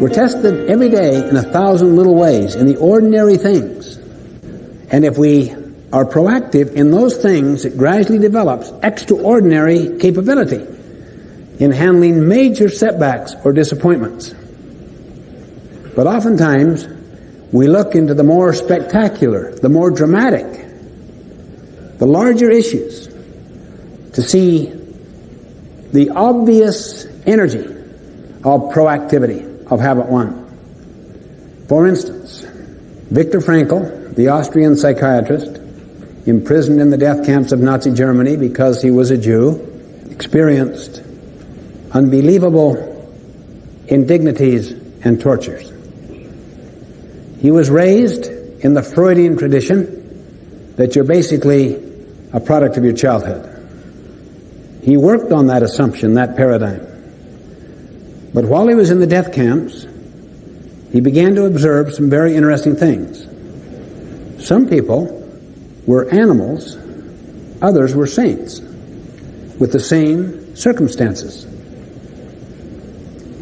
We're tested every day in 1,000 little ways, in the ordinary things. And if we are proactive in those things, it gradually develops extraordinary capability in handling major setbacks or disappointments. But oftentimes, we look into the more spectacular, the more dramatic, the larger issues to see the obvious energy of proactivity, of habit one. For instance, Viktor Frankl, the Austrian psychiatrist, imprisoned in the death camps of Nazi Germany because he was a Jew, experienced unbelievable indignities and tortures. He was raised in the Freudian tradition that you're basically a product of your childhood. He worked on that assumption, that paradigm. But while he was in the death camps, he began to observe some very interesting things. Some people were animals, others were saints, with the same circumstances.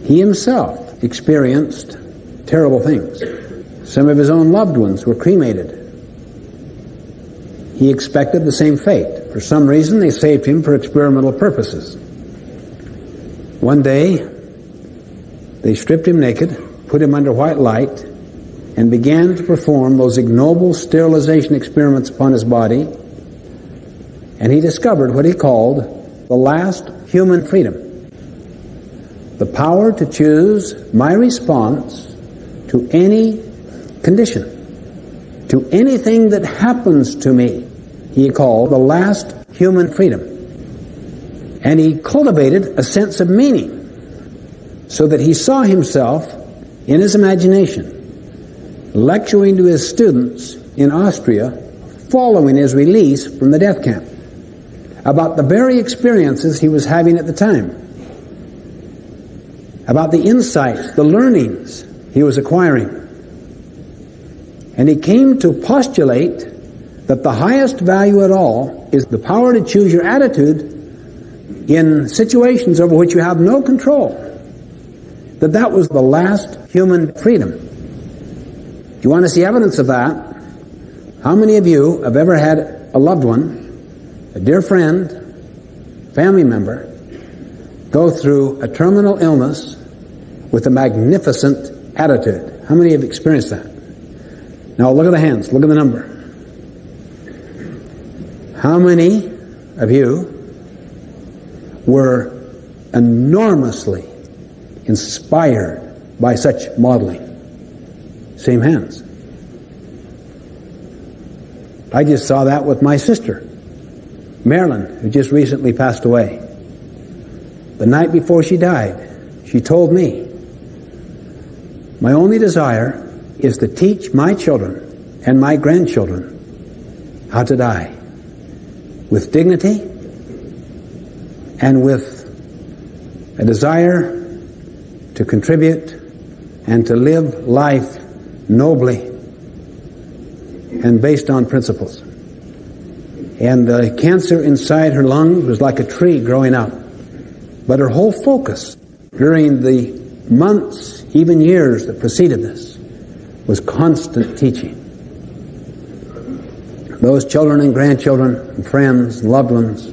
He himself experienced terrible things. Some of his own loved ones were cremated. He expected the same fate. For some reason, they saved him for experimental purposes. One day, they stripped him naked, put him under white light, and began to perform those ignoble sterilization experiments upon his body, and he discovered what he called the last human freedom. The power to choose my response to any condition, to anything that happens to me, he called the last human freedom. And he cultivated a sense of meaning, so that he saw himself in his imagination lecturing to his students in Austria following his release from the death camp about the very experiences he was having at the time, about the insights, the learnings he was acquiring. And he came to postulate that the highest value at all is the power to choose your attitude in situations over which you have no control. That was the last human freedom. If you want to see evidence of that, how many of you have ever had a loved one, a dear friend, family member, go through a terminal illness with a magnificent attitude? How many have experienced that? Now look at the hands, look at the number. How many of you were enormously inspired by such modeling? Same hands. I just saw that with my sister, Marilyn, who just recently passed away. The night before she died, she told me, my only desire is to teach my children and my grandchildren how to die with dignity and with a desire to contribute and to live life nobly and based on principles. And the cancer inside her lungs was like a tree growing up. But her whole focus during the months, even years that preceded this, was constant teaching. Those children and grandchildren and friends and loved ones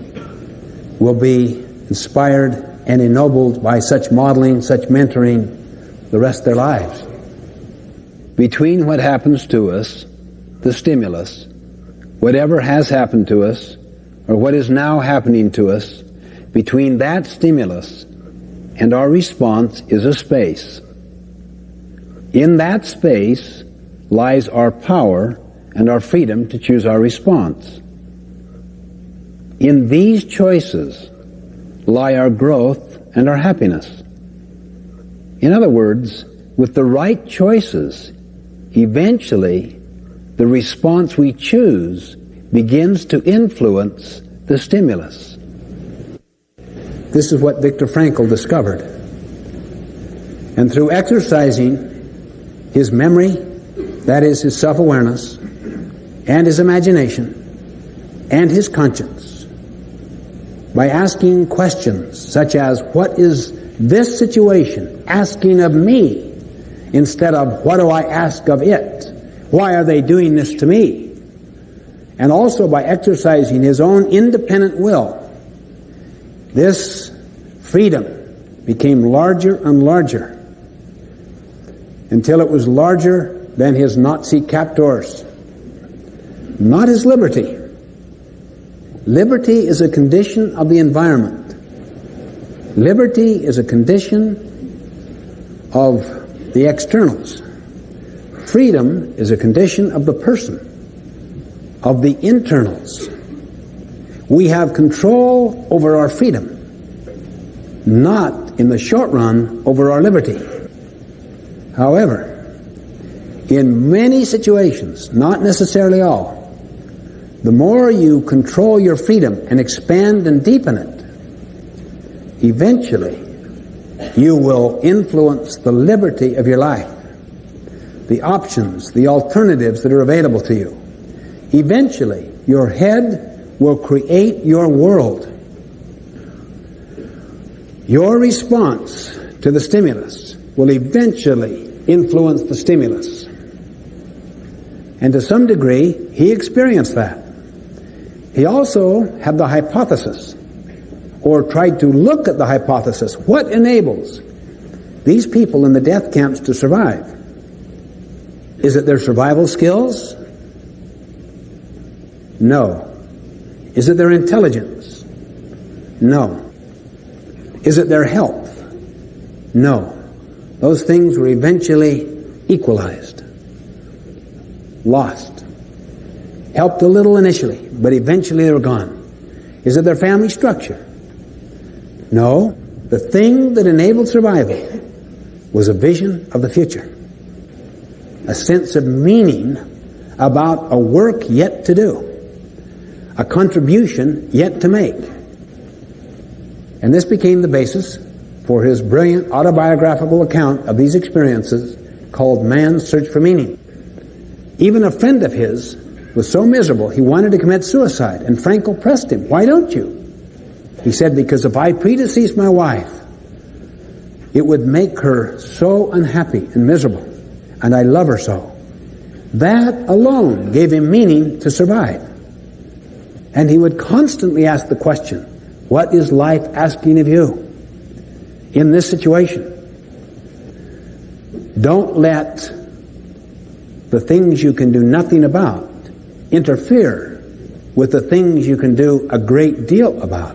will be inspired and ennobled by such modeling, such mentoring the rest of their lives. Between what happens to us, the stimulus, whatever has happened to us, or what is now happening to us, between that stimulus and our response is a space. In that space lies our power and our freedom to choose our response. In these choices lie our growth and our happiness. In other words, with the right choices, eventually the response we choose begins to influence the stimulus. This is what Viktor Frankl discovered. And through exercising his memory, that is his self-awareness, and his imagination, and his conscience, by asking questions such as, what is this situation asking of me instead of what do I ask of it? Why are they doing this to me? And also by exercising his own independent will, this freedom became larger and larger until it was larger than his Nazi captors. Not his liberty. Liberty is a condition of the environment. Liberty is a condition of the externals. Freedom is a condition of the person, of the internals. We have control over our freedom, not in the short run over our liberty. However, in many situations, not necessarily all, the more you control your freedom and expand and deepen it, eventually you will influence the liberty of your life, the options, the alternatives that are available to you. Eventually, your head will create your world. Your response to the stimulus will eventually influence the stimulus. And to some degree, he experienced that. He also had the hypothesis, or tried to look at the hypothesis. What enables these people in the death camps to survive? Is it their survival skills? No. Is it their intelligence? No. Is it their health? No. Those things were eventually equalized, lost. Helped a little initially, but eventually they were gone. Is it their family structure? No. The thing that enabled survival was a vision of the future, a sense of meaning about a work yet to do, a contribution yet to make. And this became the basis for his brilliant autobiographical account of these experiences called Man's Search for Meaning. Even a friend of his was so miserable he wanted to commit suicide, and Frankel pressed him, "Why don't you?" He said, "Because if I predecease my wife, it would make her so unhappy and miserable, and I love her so." That alone gave him meaning to survive. And he would constantly ask the question, what is life asking of you in this situation? Don't let the things you can do nothing about interfere with the things you can do a great deal about.